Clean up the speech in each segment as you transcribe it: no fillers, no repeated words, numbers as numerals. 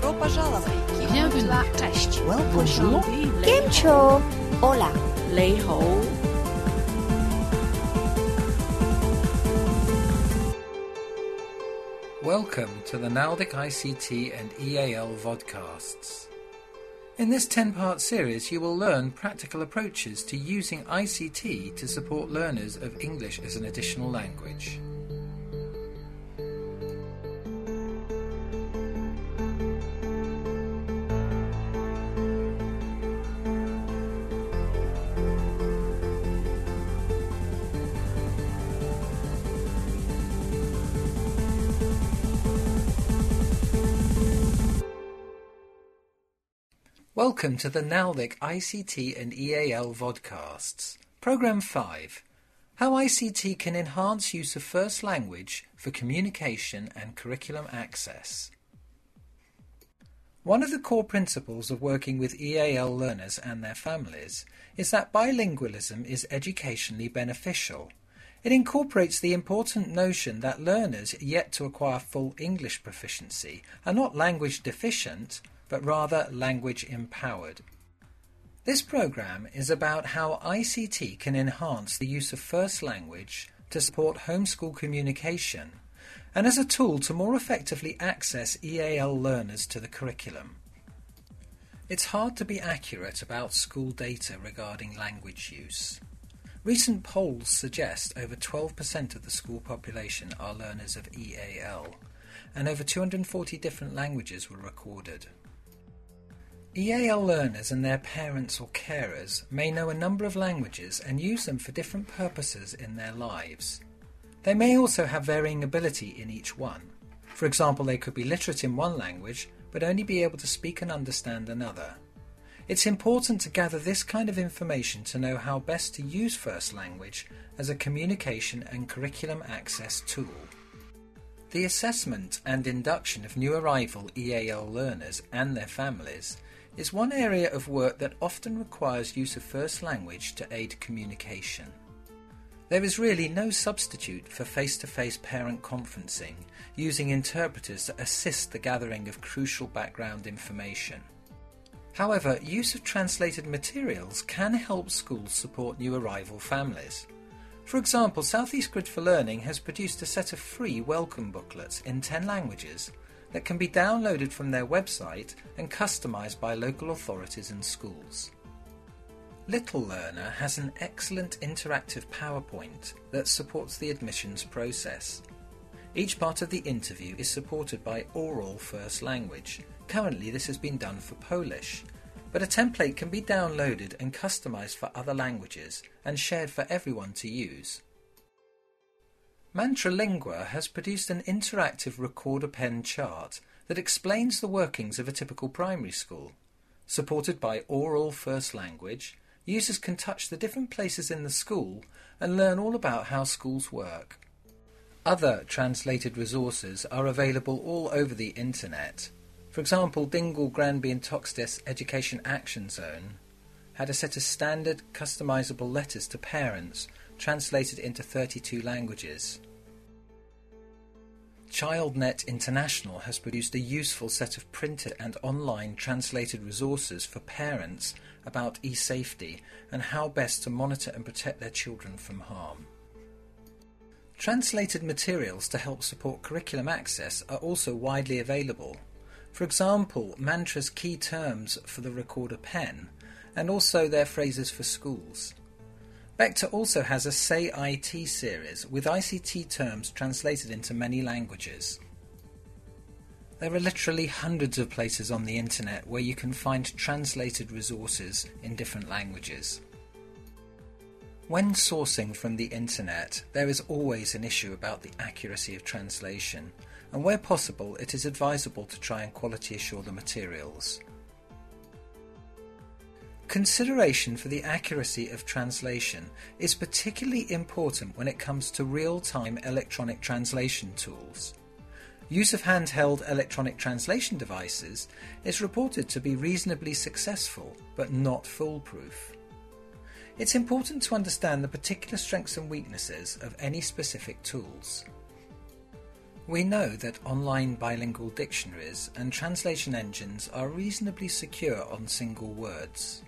Добро пожаловать. Bienvenue. Cześć. Bonjour. Kimcho. Hola. 你好. Welcome to the NALDIC ICT and EAL vodcasts. In this 10-part series you will learn practical approaches to using ICT to support learners of English as an additional language. Welcome to the NALDIC ICT and EAL vodcasts. Programme 5. How ICT can enhance use of first language for communication and curriculum access. One of the core principles of working with EAL learners and their families is that bilingualism is educationally beneficial. It incorporates the important notion that learners yet to acquire full English proficiency are not language deficient, but rather language empowered. This programme is about how ICT can enhance the use of first language to support homeschool communication and as a tool to more effectively access EAL learners to the curriculum. It's hard to be accurate about school data regarding language use. Recent polls suggest over 12% of the school population are learners of EAL, and over 240 different languages were recorded. EAL learners and their parents or carers may know a number of languages and use them for different purposes in their lives. They may also have varying ability in each one. For example, they could be literate in one language but only be able to speak and understand another. It's important to gather this kind of information to know how best to use first language as a communication and curriculum access tool. The assessment and induction of new arrival EAL learners and their families is one area of work that often requires use of first language to aid communication. There is really no substitute for face-to-face parent conferencing using interpreters to assist the gathering of crucial background information. However, use of translated materials can help schools support new arrival families. For example, South East Grid for Learning has produced a set of free welcome booklets in 10 languages that can be downloaded from their website and customised by local authorities and schools. Little Learner has an excellent interactive PowerPoint that supports the admissions process. Each part of the interview is supported by oral first language. Currently this has been done for Polish, but a template can be downloaded and customised for other languages and shared for everyone to use. Mantralingua has produced an interactive recorder pen chart that explains the workings of a typical primary school. Supported by oral first language, users can touch the different places in the school and learn all about how schools work. Other translated resources are available all over the internet. For example, Dingle Granby and Toxteth's Education Action Zone had a set of standard customisable letters to parents translated into 32 languages. ChildNet International has produced a useful set of printed and online translated resources for parents about e-safety and how best to monitor and protect their children from harm. Translated materials to help support curriculum access are also widely available. For example, Mantra's key terms for the recorder pen and also their phrases for schools. Vector also has a Say IT series with ICT terms translated into many languages. There are literally hundreds of places on the internet where you can find translated resources in different languages. When sourcing from the internet, there is always an issue about the accuracy of translation, and where possible it is advisable to try and quality assure the materials. Consideration for the accuracy of translation is particularly important when it comes to real-time electronic translation tools. Use of handheld electronic translation devices is reported to be reasonably successful, but not foolproof. It's important to understand the particular strengths and weaknesses of any specific tools. We know that online bilingual dictionaries and translation engines are reasonably secure on single words.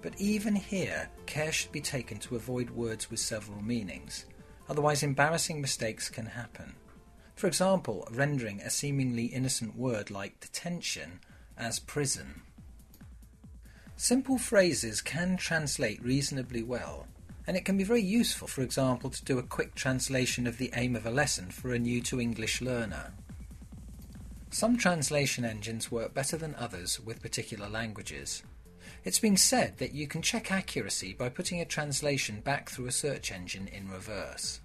But even here, care should be taken to avoid words with several meanings, otherwise embarrassing mistakes can happen. For example, rendering a seemingly innocent word like detention as prison. Simple phrases can translate reasonably well, and it can be very useful, for example, to do a quick translation of the aim of a lesson for a new-to-English learner. Some translation engines work better than others with particular languages. It's been said that you can check accuracy by putting a translation back through a search engine in reverse.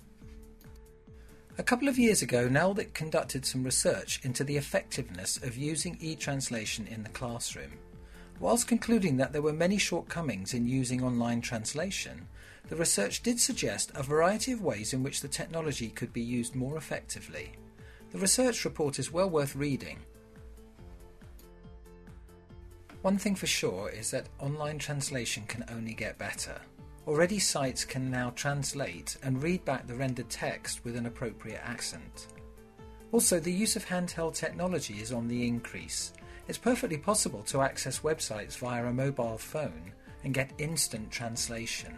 A couple of years ago, NALDIC conducted some research into the effectiveness of using e-translation in the classroom. Whilst concluding that there were many shortcomings in using online translation, the research did suggest a variety of ways in which the technology could be used more effectively. The research report is well worth reading. One thing for sure is that online translation can only get better. Already sites can now translate and read back the rendered text with an appropriate accent. Also, the use of handheld technology is on the increase. It's perfectly possible to access websites via a mobile phone and get instant translation.